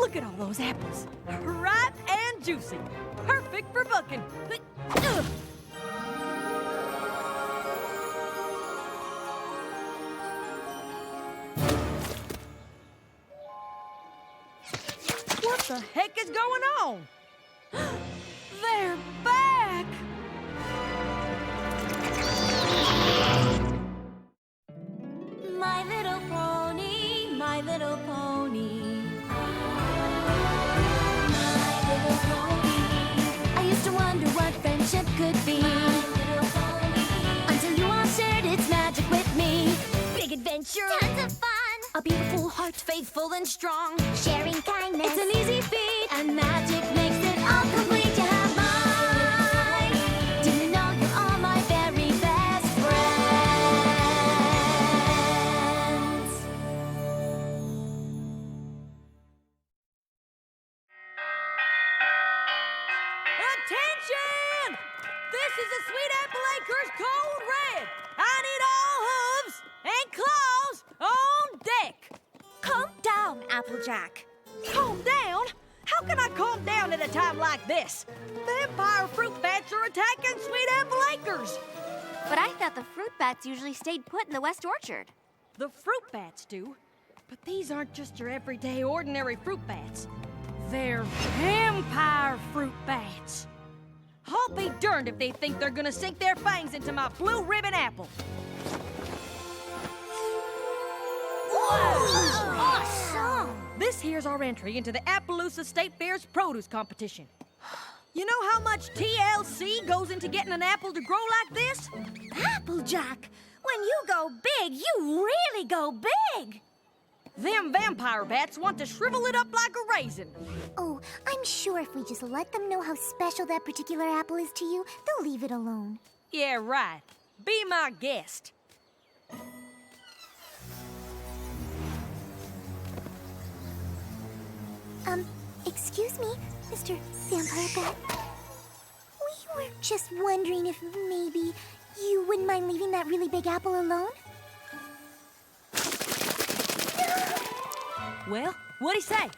Look at all those apples. Ripe and juicy. Perfect for bucking. Ugh. What the heck is going on? They're back! My little pony, my little pony. My little pony. I used to wonder what friendship could be. My little pony. Until you all shared its magic with me. Big adventure. Tons of fun. A beautiful heart, faithful and strong. Sharing kindness. It's an easy feat. And magic makes it all complete. You have mine. Do you know you're all my very best friends? Attention! This is the Sweet Apple Acres Code Red. I need all hooves and claws on deck. Calm down, Applejack. Calm down? How can I calm down at a time like this? Vampire fruit bats are attacking Sweet Apple Acres. But I thought the fruit bats usually stayed put in the West Orchard. The fruit bats do, but these aren't just your everyday ordinary fruit bats. They're vampire fruit bats. I'll be darned if they think they're gonna sink their fangs into my blue ribbon apple. Awesome! This here's our entry into the Appaloosa State Fair's produce competition. You know how much TLC goes into getting an apple to grow like this? Applejack, when you go big, you really go big. Them vampire bats want to shrivel it up like a raisin. Oh, I'm sure if we just let them know how special that particular apple is to you, they'll leave it alone. Yeah, right. Be my guest. Excuse me, Mr. Vampire Bat. We were just wondering if maybe you wouldn't mind leaving that really big apple alone? Well, what'd he say?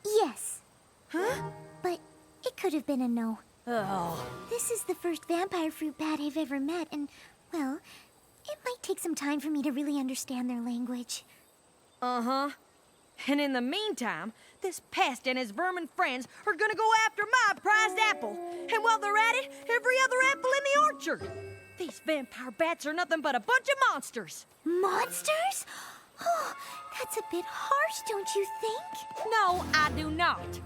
Yes. Huh? But it could have been a no. Oh. This is the first vampire fruit bat I've ever met, and, well, it might take some time for me to really understand their language. Uh-huh. And in the meantime, this pest and his vermin friends are gonna go after my prized apple. And while they're at it, every other apple in the orchard. These vampire bats are nothing but a bunch of monsters. Monsters? Oh, that's a bit harsh, don't you think? No, I do not.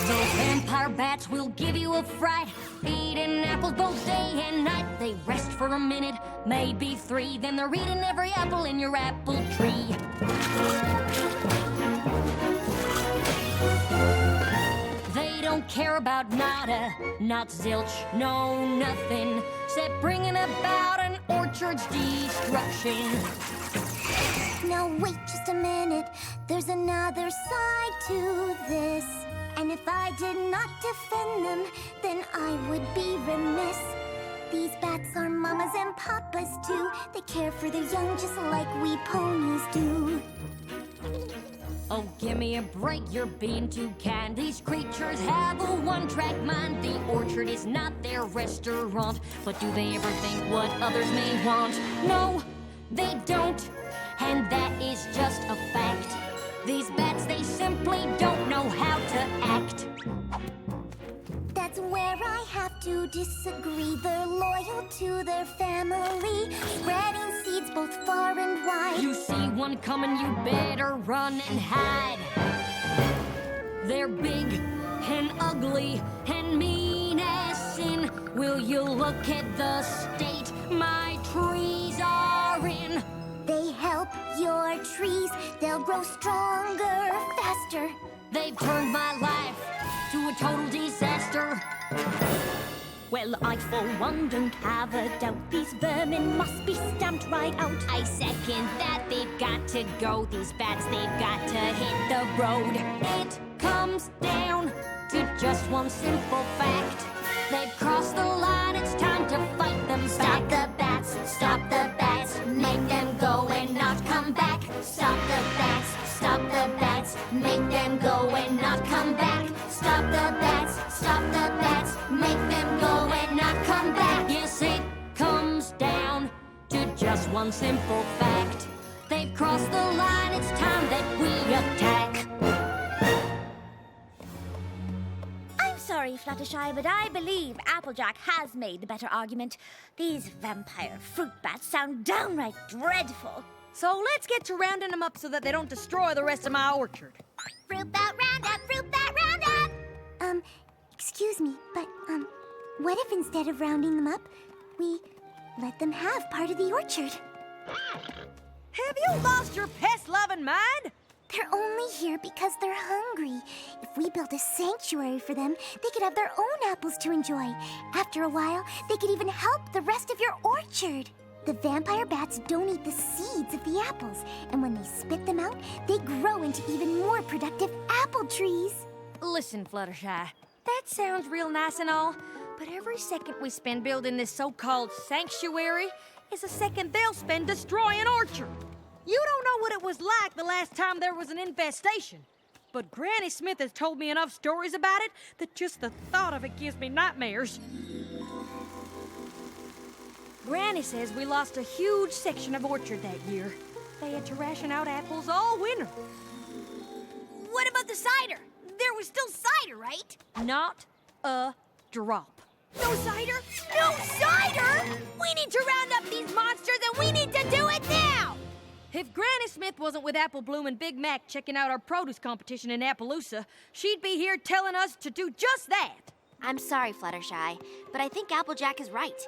Those vampire bats will give you a fright. Eating apples both day and night. They rest for a minute, maybe 3. Then they're eating every apple in your apple tree. They don't care about nada, not zilch, no nothing, except bringing about an orchard's destruction. Now wait just a minute, there's another side to this. And if I did not defend them, then I would be remiss. These bats are mamas and papas too. They care for their young just like we ponies do. Oh, give me a break, you're being too kind. These creatures have a one-track mind. The orchard is not their restaurant. But do they ever think what others may want? No, they don't. And that is just a fact. These bats, they simply don't know how to act. That's where I have to disagree. They're loyal to their family, spreading seeds both far and wide. You see one coming, you better run and hide. They're big and ugly and mean as sin. Will you look at the state my trees are in? They help your trees, they'll grow stronger, faster. They've turned my life to a total disaster. Well, I for one don't have a doubt. These vermin must be stamped right out. I second that, they've got to go. These bats, they've got to hit the road. It comes down to just one simple fact. They've crossed the line, it's time to fight them back. Stop the bats, make them go and not just one simple fact. They've crossed the line, it's time that we attack. I'm sorry, Fluttershy, but I believe Applejack has made the better argument. These vampire fruit bats sound downright dreadful. So let's get to rounding them up so that they don't destroy the rest of my orchard. Fruit bat roundup, fruit bat roundup! Excuse me, but, what if instead of rounding them up, we let them have part of the orchard? Have you lost your pest-loving mind? They're only here because they're hungry. If we built a sanctuary for them, they could have their own apples to enjoy. After a while, they could even help the rest of your orchard. The vampire bats don't eat the seeds of the apples, and when they spit them out, they grow into even more productive apple trees. Listen, Fluttershy, that sounds real nice and all, but every second we spend building this so-called sanctuary is a second they'll spend destroying an orchard. You don't know what it was like the last time there was an infestation, but Granny Smith has told me enough stories about it that just the thought of it gives me nightmares. Granny says we lost a huge section of orchard that year. They had to ration out apples all winter. What about the cider? There was still cider, right? Not a drop. No cider? No cider? We need to round up these monsters and we need to do it now! If Granny Smith wasn't with Apple Bloom and Big Mac checking out our produce competition in Appaloosa, she'd be here telling us to do just that. I'm sorry, Fluttershy, but I think Applejack is right.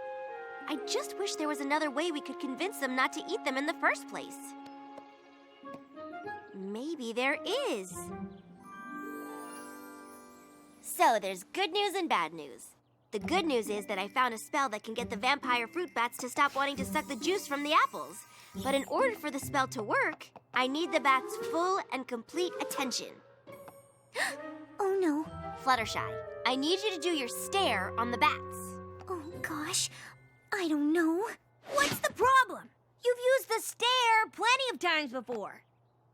I just wish there was another way we could convince them not to eat them in the first place. Maybe there is. So there's good news and bad news. The good news is that I found a spell that can get the vampire fruit bats to stop wanting to suck the juice from the apples. But in order for the spell to work, I need the bats' full and complete attention. Oh no. Fluttershy, I need you to do your stare on the bats. Oh gosh, I don't know. What's the problem? You've used the stare plenty of times before.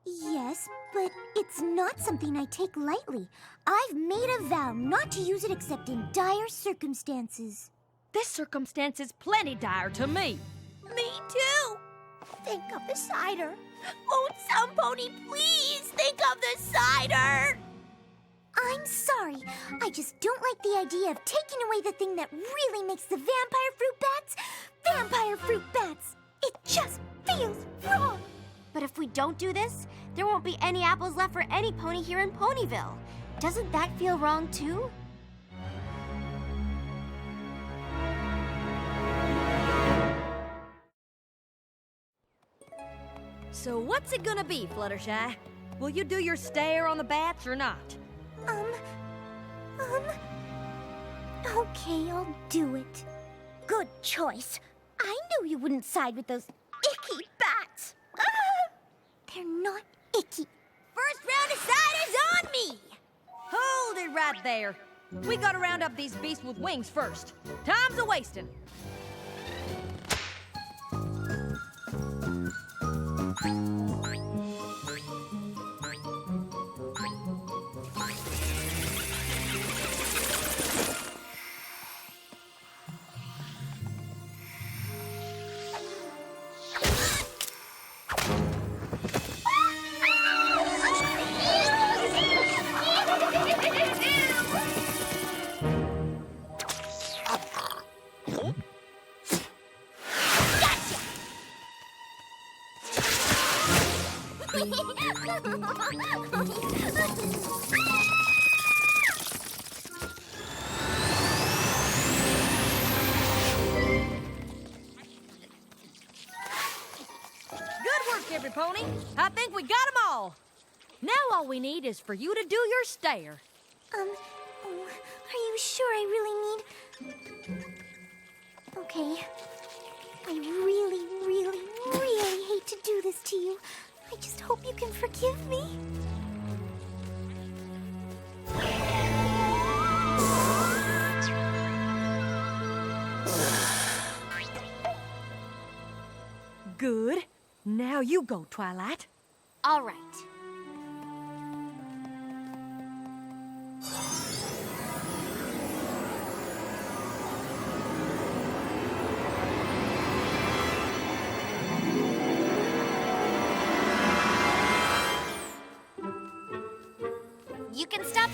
Yes, but it's not something I take lightly. I've made a vow not to use it except in dire circumstances. This circumstance is plenty dire to me. Me too. Think of the cider. Won't some pony please think of the cider? I'm sorry. I just don't like the idea of taking away the thing that really makes the vampire fruit bats. It just feels wrong. But if we don't do this, there won't be any apples left for any pony here in Ponyville. Doesn't that feel wrong too? So what's it gonna be, Fluttershy? Will you do your stare on the bats or not? Okay, I'll do it. Good choice. I knew you wouldn't side with those icky bats. They're not icky. First round of cider's on me! Hold it right there. We gotta round up these beasts with wings first. Time's a-wasting. Every pony. I think we got them all. Now all we need is for you to do your stare. Are you sure I really need... Okay. I really hate to do this to you. I just hope you can forgive me. Good. Now you go, Twilight. All right.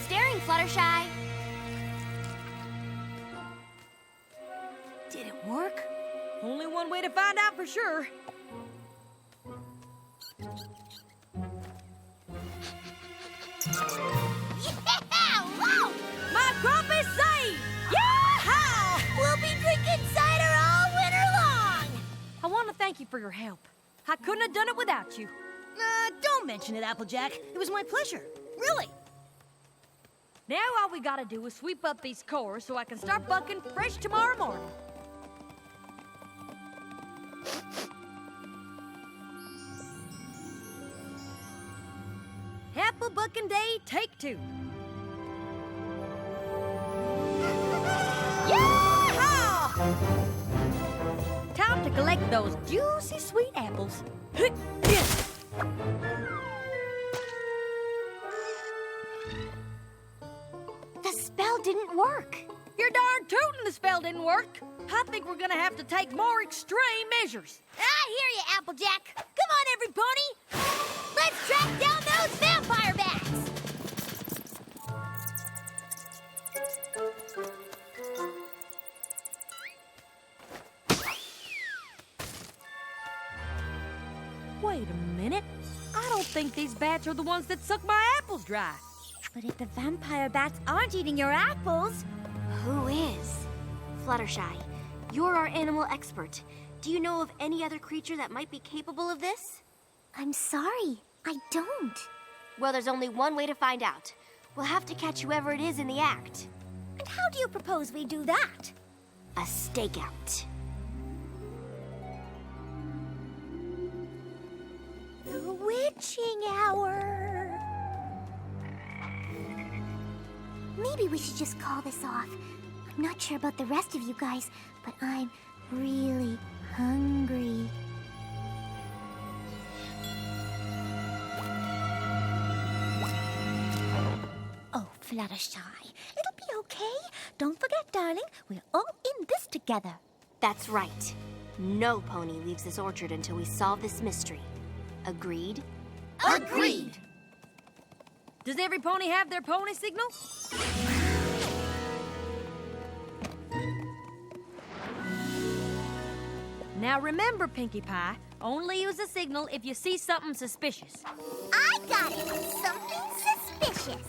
staring, Fluttershy. Did it work? Only one way to find out for sure. Yeah! Woo! My crop is saved! Yeah! We'll be drinking cider all winter long! I want to thank you for your help. I couldn't have done it without you. Don't mention it, Applejack. It was my pleasure. Really. Now all we gotta do is sweep up these cores so I can start bucking fresh tomorrow morning. Apple bucking day, take 2. Yeah! Time to collect those juicy sweet apples. The spell didn't work. You're darn tootin' the spell didn't work. I think we're gonna have to take more extreme measures. I hear you, Applejack. Come on, every pony. Let's track down those vampire bats. Wait a minute. I don't think these bats are the ones that suck my apples dry. But if the vampire bats aren't eating your apples... Who is? Fluttershy, you're our animal expert. Do you know of any other creature that might be capable of this? I'm sorry, I don't. Well, there's only one way to find out. We'll have to catch whoever it is in the act. And how do you propose we do that? A stakeout. The witching hour. Maybe we should just call this off. I'm not sure about the rest of you guys, but I'm really hungry. Oh, Fluttershy, it'll be okay. Don't forget, darling, we're all in this together. That's right. No pony leaves this orchard until we solve this mystery. Agreed? Agreed! Does every pony have their pony signal? Now remember, Pinkie Pie, only use a signal if you see something suspicious. I got it! Something suspicious.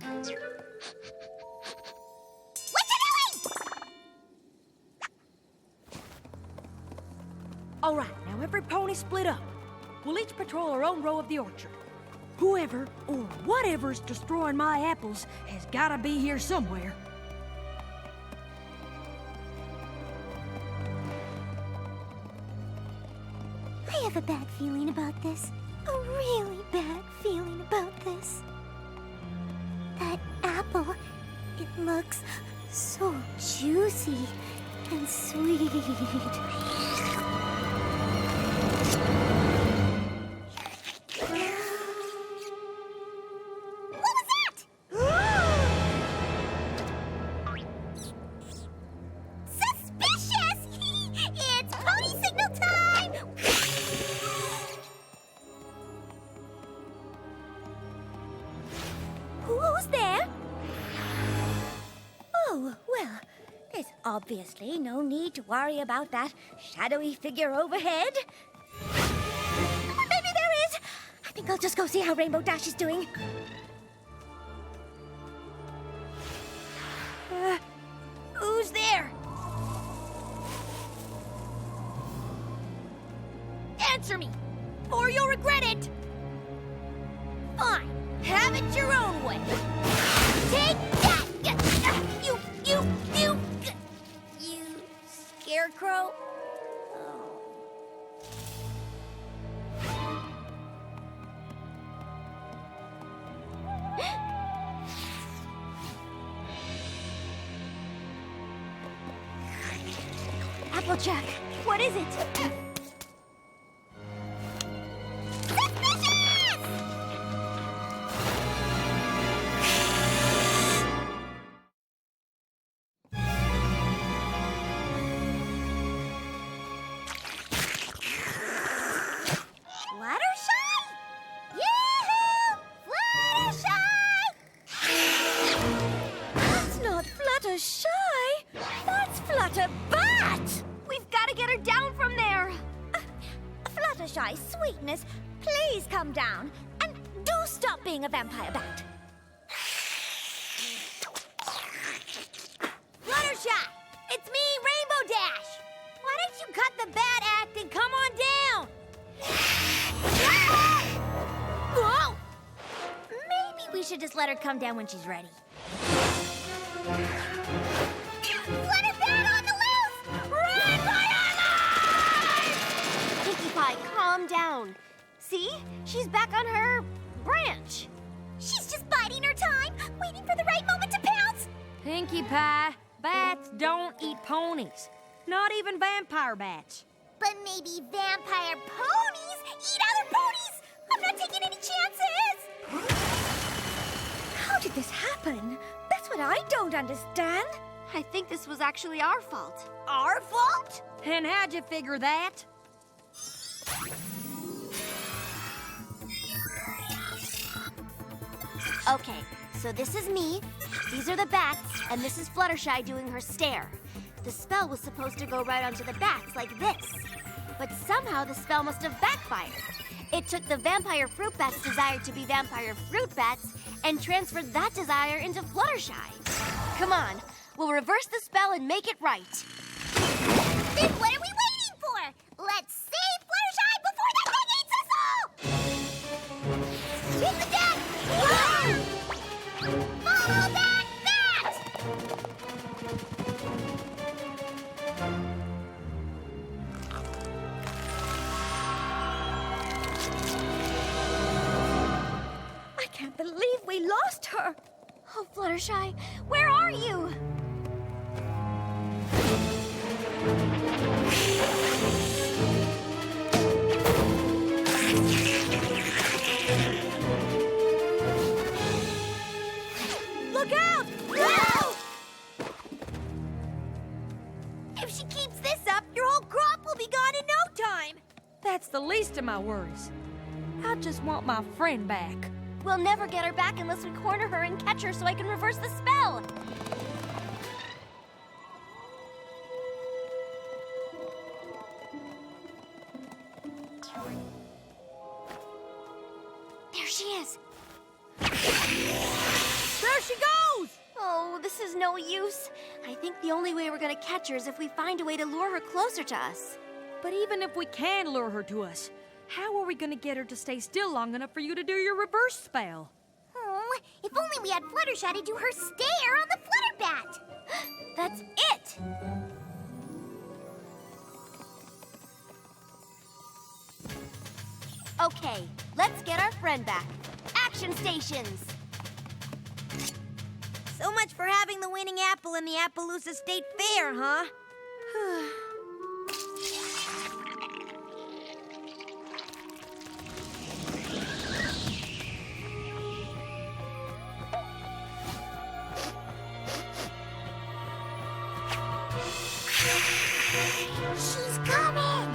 What you doing? All right, now every pony split up. We'll each patrol our own row of the orchard. Whoever or whatever's destroying my apples has gotta be here somewhere. I have a bad feeling about this. A really bad feeling about this. That apple, it looks so juicy and sweet. What was that? Suspicious! It's pony signal time! Who's there? Oh, well, there's obviously no need to worry about that shadowy figure overhead. Maybe there is. I think I'll just go see how Rainbow Dash is doing. Who's there? Answer me, or you'll regret it. Fine, have it your own way. Take that! You scarecrow. Applejack, what is it? Fluttershy? Yoo-hoo! Flutterbat! We've got to get her down from there. Fluttershy, sweetness, please come down. And do stop being a vampire bat. Fluttershy, it's me, Rainbow Dash. Why don't you cut the bad act and come on down? Whoa! Maybe we should just let her come down when she's ready. Flutterbat on the loose! Run for your life! Pinkie Pie, calm down. See? She's back on her branch. She's just biding her time, waiting for the right moment to pounce. Pinkie Pie, bats don't eat ponies. Not even vampire bats. But maybe vampire ponies eat other ponies! I'm not taking any chances! How did this happen? That's what I don't understand. I think this was actually our fault. Our fault? And how'd you figure that? Okay, so this is me, these are the bats, and this is Fluttershy doing her stare. The spell was supposed to go right onto the bats like this. But somehow the spell must have backfired. It took the vampire fruit bat's desire to be vampire fruit bats and transferred that desire into Fluttershy. Come on, we'll reverse the spell and make it right. Then what are we waiting for? Let's save Fluttershy before that thing eats us all! Take the death! Follow that bat! I can't believe we lost her. Oh, Fluttershy, where are you? Look out! No! If she keeps this up, your whole crop will be gone in no time. That's the least of my worries. I just want my friend back. We'll never get her back unless we corner her and catch her so I can reverse the spell. There she is. There she goes! Oh, this is no use. I think the only way we're gonna catch her is if we find a way to lure her closer to us. But even if we can lure her to us, how are we gonna get her to stay still long enough for you to do your reverse spell? Oh, if only we had Fluttershy to do her stare on the Flutterbat. That's it! Okay, let's get our friend back. Action stations! So much for having the winning apple in the Appaloosa State Fair, huh? She's coming!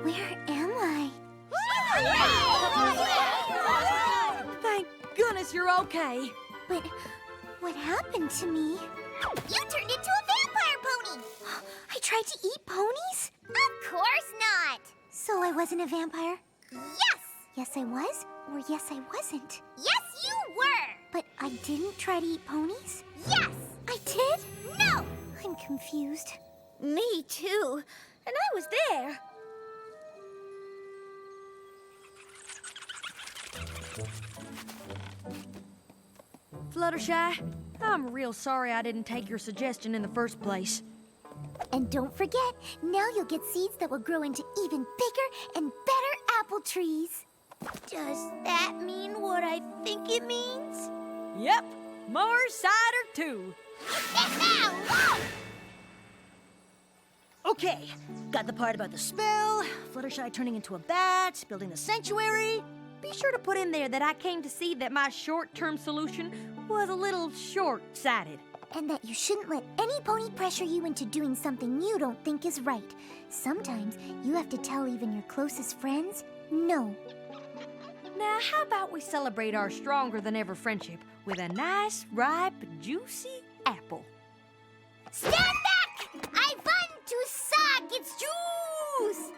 Where am I? Thank goodness you're okay. But what happened to me? You turned into a vampire pony! I tried to eat ponies? Of course not! So I wasn't a vampire? Yes! Yes, I was? Or yes, I wasn't? Yes, you were! But I didn't try to eat ponies? Yes! I did? No! I'm confused. Me too. And I was there. Fluttershy, I'm real sorry I didn't take your suggestion in the first place. And don't forget, now you'll get seeds that will grow into even bigger and better apple trees. Does that mean what I think it means? Yep, more cider too. Okay, got the part about the spell, Fluttershy turning into a bat, building the sanctuary. Be sure to put in there that I came to see that my short-term solution was a little short-sighted. And that you shouldn't let any pony pressure you into doing something you don't think is right. Sometimes you have to tell even your closest friends no. Now, how about we celebrate our stronger-than-ever friendship with a nice, ripe, juicy apple? Stand back! I want to suck its juice!